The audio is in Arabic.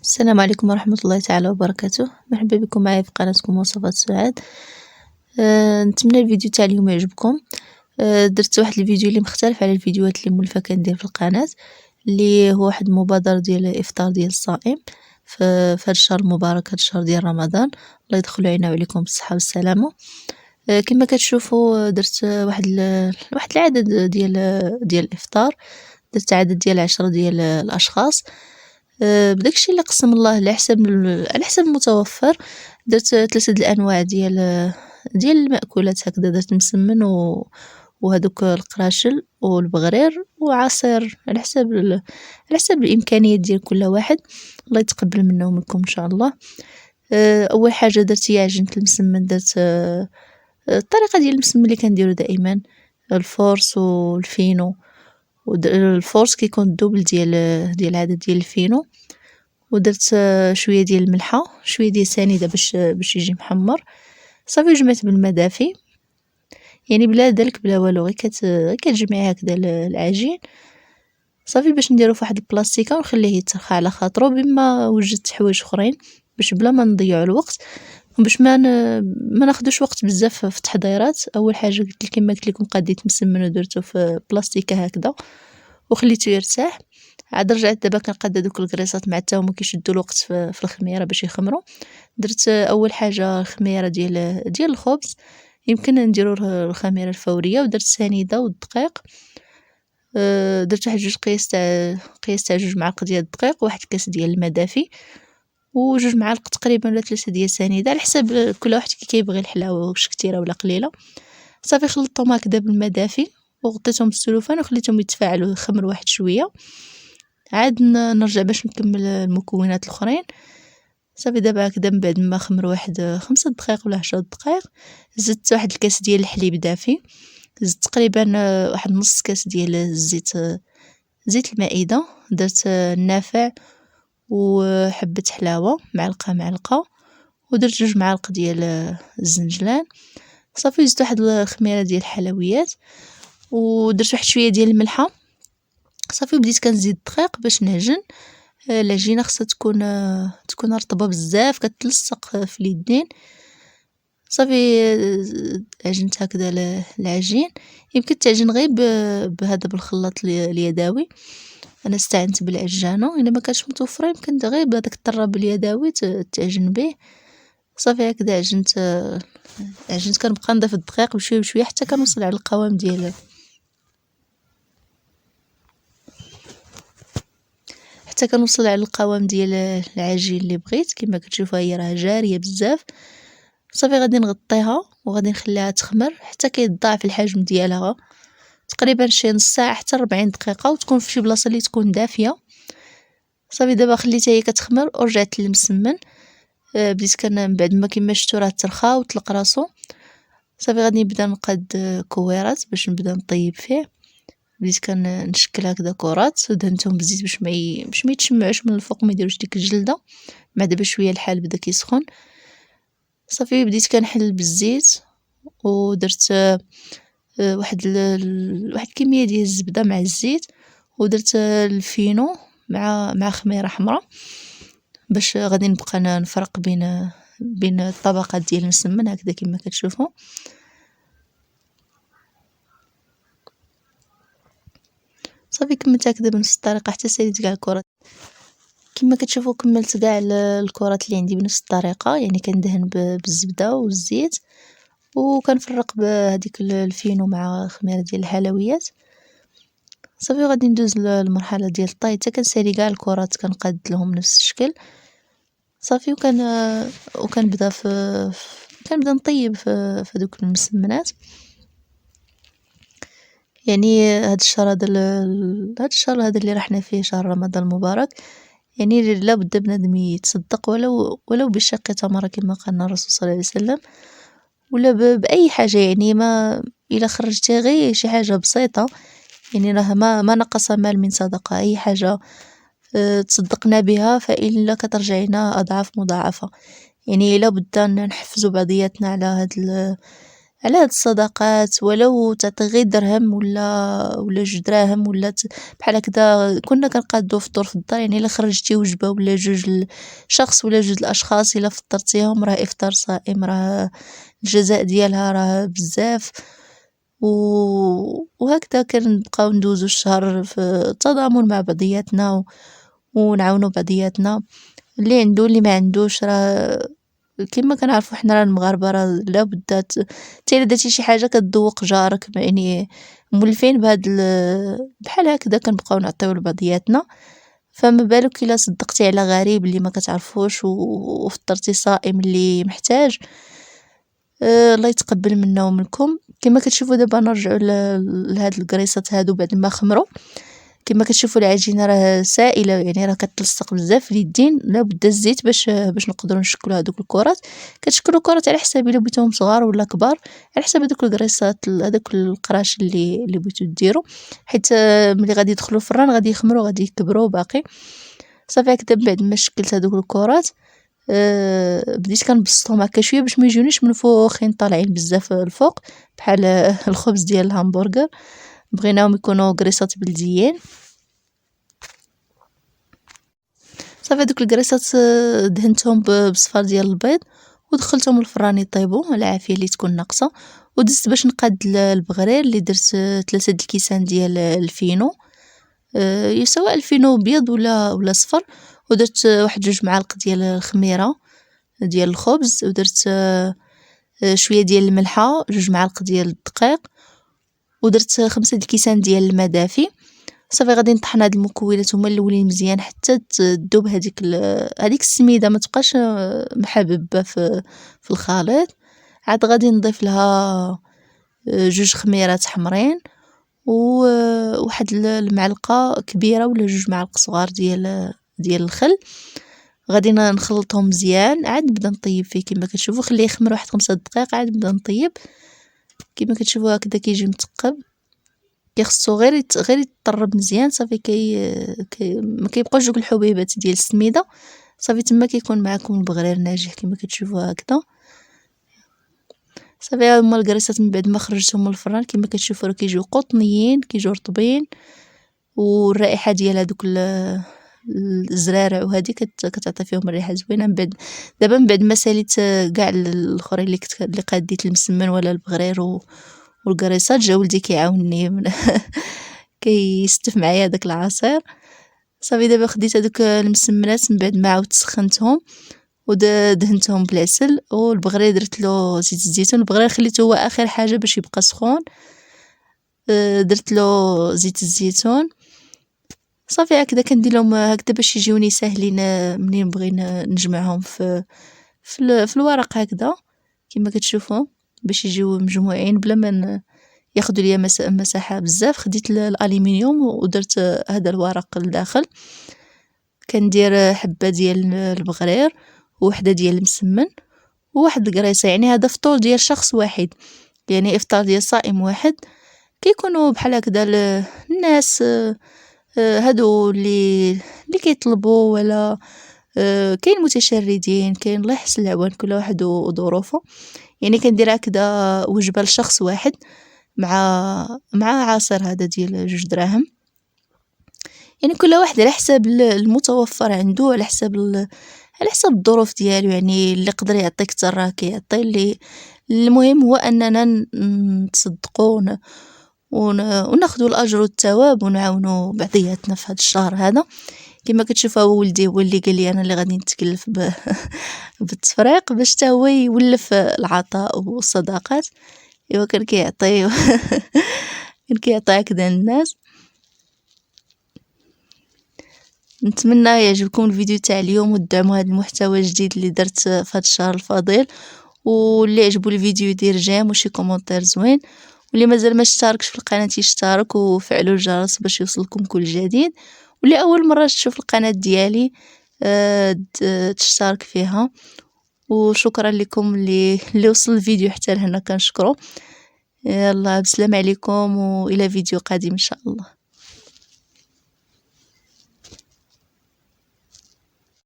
السلام عليكم ورحمة الله تعالى وبركاته. مرحبا بكم معايا في قناتكم وصفات سعاد. نتمنى الفيديو تاع اليوم يعجبكم. درت واحد الفيديو اللي مختلف على الفيديوهات اللي مولفه كندير في القناة، اللي هو واحد المبادرة ديال الافطار ديال الصائم في هذا الشهر المبارك، هذا الشهر ديال رمضان. الله يدخل علينا وعليكم بالصحة والسلامة. كما كتشوفوا درت واحد العدد ديال الافطار. درت عدد ديال 10 ديال الاشخاص، بداكشي اللي قسم الله على حسب المتوفر. درت 3 د الأنواع ديال المأكولات هكذا. درت مسمن وهادوك القراشل والبغرير وعصير على حسب الإمكانيات ديال كل واحد. الله يتقبل منا ومنكم إن شاء الله. أول حاجة درت هي عجينة المسمن. درت الطريقة ديال المسمن اللي كنديرو دائما، الفورس والفينو. الفورس كيكون الدوبل ديال العدد ديال الفينو. ودرت شوية ديال الملحة، شوية ديال سنيدة باش يجي محمر. صافي جمعت بالما دافي، يعني بلا دلك بلا والو، غير كتجمعي هكذا العجين. صافي باش نديرو فواحد البلاستيكة ونخليه يترخى على خاطرو، بما وجدت حوايج اخرين باش بلا ما نضيعو الوقت وباش ما ناخدوش وقت بزاف في التحضيرات. اول حاجة كما قلت لكم قديت مسمن ودرتو في بلاستيكة هكذا وخليته يرتاح. عاد رجعت دابا كنقاد هادوك الكريسات مع حتى هما كيشدو الوقت في الخميرة باش يخمروا. درت اول حاجة الخميرة ديال الخبز، يمكن نديرو الخميرة الفورية. ودرت سنيدة والدقيق. درت واحد جوج قياس تاع 2 معالق ديال الدقيق، وواحد الكاس ديال الماء دافي، و2 معالق تقريبا ولا 3 ديال سنيدة على حساب كل واحد كي كيبغي الحلاوة، واش كثيرة ولا قليلة. صافي خلطتهم هكذا بالماء دافي وغطيتهم بالسلوفان وخليتهم يتفاعلوا يخمروا واحد شوية. عاد نرجع باش نكمل المكونات الاخرين. صافي دابا هكذا من بعد ما خمر واحد 5 دقائق ولا 10 دقائق، زدت واحد الكاس ديال الحليب دافي. زدت تقريبا واحد نص كاس ديال زيت المائدة. درت النافع وحبة حلاوة معلقة. ودرت 2 معالق ديال الزنجلان. صافي زدت واحد الخميرة ديال الحلويات ودرت واحد شوية ديال الملحة. صافي بديت كنزيد الدقيق باش نعجن. العجينة خصها تكون رطبة بزاف كتلصق في اليدين. صافي عجنت هكذا العجين. يمكن تعجن غير بهذا بالخلاط اليدوي. انا استعنت بالعجانة، الا ما كانش متوفره يمكن غير بهذاك الطراب اليدوي تعجن به. صافي هكذا عجنت كنبقى نضيف الدقيق بشويه بشويه حتى كنوصل على القوام ديال العجين اللي بغيت. كما كتشوفوا هي راه جاريه بزاف. صافي غادي نغطيها وغادي نخليها تخمر حتى كيتضاعف الحجم ديالها، تقريبا شي نص ساعه حتى 40 دقيقه، وتكون في شي بلاصه اللي تكون دافيه. صافي دابا خليتها هي كتخمر ورجعت للمسمن. بديت من بعد ما كما شفتوا راه ترخى وطلق راسو. صافي غادي نبدا نقاد كويرات باش نبدا نطيب فيه. بديت كنشكل هكذا كرات ودهنتهم بالزيت باش ما يتشمعوش من الفوق وما يديروش ديك الجلده. بعد بشويه الحال بدا كيسخن. صافي بديت كنحل بالزيت ودرت واحد الكميه ديال الزبده مع الزيت، ودرت الفينو مع خميره حمراء باش غادي نبقى نفرق بين الطبقات ديال المسمن هكذا كما كتشوفوا. صافي كملت هكذا بنفس الطريقه حتى ساليت كاع الكرات. كما كتشوفوا كملت كاع الكرات اللي عندي بنفس الطريقه، يعني كندهن بالزبده والزيت وكنفرق بهذيك الفينو مع خميره ديال الحلويات. صافي غادي ندوز للمرحله ديال الطي حتى كنسالي كاع الكرات كنقاد لهم نفس الشكل. صافي وكنبدا نطيب في دوك المسمنات. يعني هاد الشهر هذا اللي رحنا فيه شهر رمضان المبارك، يعني لا بد بنادم يتصدق ولو بشق تمره كما قالنا الرسول صلى الله عليه وسلم، ولا باي حاجه. يعني ما الا خرجتي غير شي حاجه بسيطه، يعني راه ما نقص مال من صدقه. اي حاجه تصدقنا بها فإلا كترجعنا اضعاف مضاعفه. يعني لا بد نحفزوا بعضياتنا على على هاد الصداقات، ولو تعطي غير درهم ولا 2 دراهم ولا بحال هكدا. كنا كنقادو فطور في الدار، يعني الا خرجتي وجبة ولا 2 لشخص ولا 2 الاشخاص الا فطرتيهم راه افطار صائم، راه الجزاء ديالها راه بزاف. و... وهكذا كنبقاو ندوزو الشهر في التضامن مع بعضياتنا ونعاونو بعضياتنا، اللي عنده اللي ما عندوش. راه كما كنعرفوا حنا راه المغاربه راه لابد حتى الا درتي شي حاجه كتذوق جارك، يعني مولفين بحال هكذا كنبقاو نعطيو لبعضياتنا. فما بالك الا صدقتي على غريب اللي ما كتعرفوش وفطرتي صائم اللي محتاج. الله يتقبل منا ومنكم. كما كتشوفوا دابا نرجعوا لهاد الكريسات هادو بعد ما خمروا. كما كتشوفوا العجينه راه سائله، يعني راه كتلصق بزاف في اليدين. لابد الزيت باش نقدروا نشكلوا هذوك الكرات. كتشكلوا كرات على حساب الا بغيتوهم صغار ولا كبار، على حساب هذوك الكريسات هذوك القراش اللي بغيتو ديروا، حيت ملي غادي يدخلوا الفران غادي يخمروا غادي يكبروا باقي. صافي هكذا بعد ما شكلت هذوك الكرات بديت كنبسطهم هكا شويه باش ما يجونيش منفوخين طالعين بزاف الفوق بحال الخبز ديال الهامبرغر. بغيناهم يكونوا كريسات بلديين. صافي هادوك الكريسات دهنتهم بصفار ديال البيض ودخلتهم الفران يطيبوا العافيه اللي تكون ناقصه. ودزت باش نقاد البغرير اللي درت 3 د الكيسان ديال الفينو، سواء الفينو بيض ولا صفر. ودرت واحد 2 معالق ديال الخميره ديال الخبز، ودرت شويه ديال الملحه، 2 معالق ديال الدقيق، ودرت 5 د الكيسان ديال الماء دافي. صافي غادي نطحن هاد المكونات هما الاولين مزيان حتى تذوب هذيك السميده ما تبقاش محببه في الخليط. عاد غادي نضيف لها 2 خميرات حمرين وواحد المعلقه كبيره ولا 2 معالق صغار ديال الخل. غادي نخلطهم مزيان. عاد نبدا نطيب فيه كما كتشوفوا، خليه يخمر واحد 5 دقائق عاد نبدا نطيب. كما كتشوفوا هكذا كيجي مثقب، كيخصو غير يطرب مزيان. صافي ما كيبقاوش دوك الحبيبات ديال السميده. صافي تما كيكون معكم البغرير ناجح كما كتشوفوا هكذا. صافي هما الكريسات من بعد ما خرجتهم من الفران كما كتشوفوا راه كيجيو قطنيين، كيجيو رطبين، والرائحه ديال هذوك الزرارع وهذه كتعطي فيهم الريحه زوينه. من بعد ما ساليت كاع الاخرين اللي قاديت المسمن ولا البغرير والكريسات، جا ولدي كيعاونني كيستف معايا داك العصير. صافي دابا خديت هذوك المسمنات من بعد ما عاودت سخنتهم ودهنتهم بالعسل، والبغرير درت له زيت الزيتون. البغرير خليته هو اخر حاجه باش يبقى سخون. درت له زيت الزيتون. صافي هكذا كندير لهم هكذا باش يجيوني ساهلين منين بغي نجمعهم في الورق هكذا كما كتشوفوا، باش يجيو مجموعين بلا ما ياخذوا ليا مساحه بزاف. خديت الالومنيوم ودرت هذا الورق لداخل. كندير حبه ديال البغرير ووحده ديال المسمن وواحد الكريسه، يعني هذا فطور ديال شخص واحد، يعني افطار ديال صائم واحد. كيكونوا بحال هكذا الناس هادو اللي كيطلبوا، ولا كاين متشردين، كاين الله يحسن العوان، كل واحد وظروفه. يعني كندير هكذا وجبه لشخص واحد مع عصير هذا ديال 2 دراهم. يعني كل واحد على حساب المتوفر عنده، على حساب الظروف ديالو. يعني اللي يقدر يعطي اكثر راه كيعطي. اللي المهم هو اننا نتصدقوا وناخذوا الاجر والثواب ونعاونوا بعضياتنا في هذا الشهر هذا. كما كتشوفوا ولدي هو اللي قال لي انا اللي غادي نتكلف بالتفريق باش حتى هو يولف العطاء والصداقات. ايوا كان كيعطي كان كيعطي هكذا الناس. نتمنى يعجبكم الفيديو تاع اليوم وتدعموا هذا المحتوى الجديد اللي درت في هذا الشهر الفضيل. واللي عجبو الفيديو يدير جيم وشي كومونتير زوين، واللي مازال ما اشتركش في القناه يشترك وفعلوا الجرس باش يوصلكم كل جديد. واللي اول مره تشوف القناه ديالي تشترك فيها. وشكرا لكم اللي وصل الفيديو حتى لهنا، كنشكرو. يلا بسلام عليكم والى فيديو قادم ان شاء الله.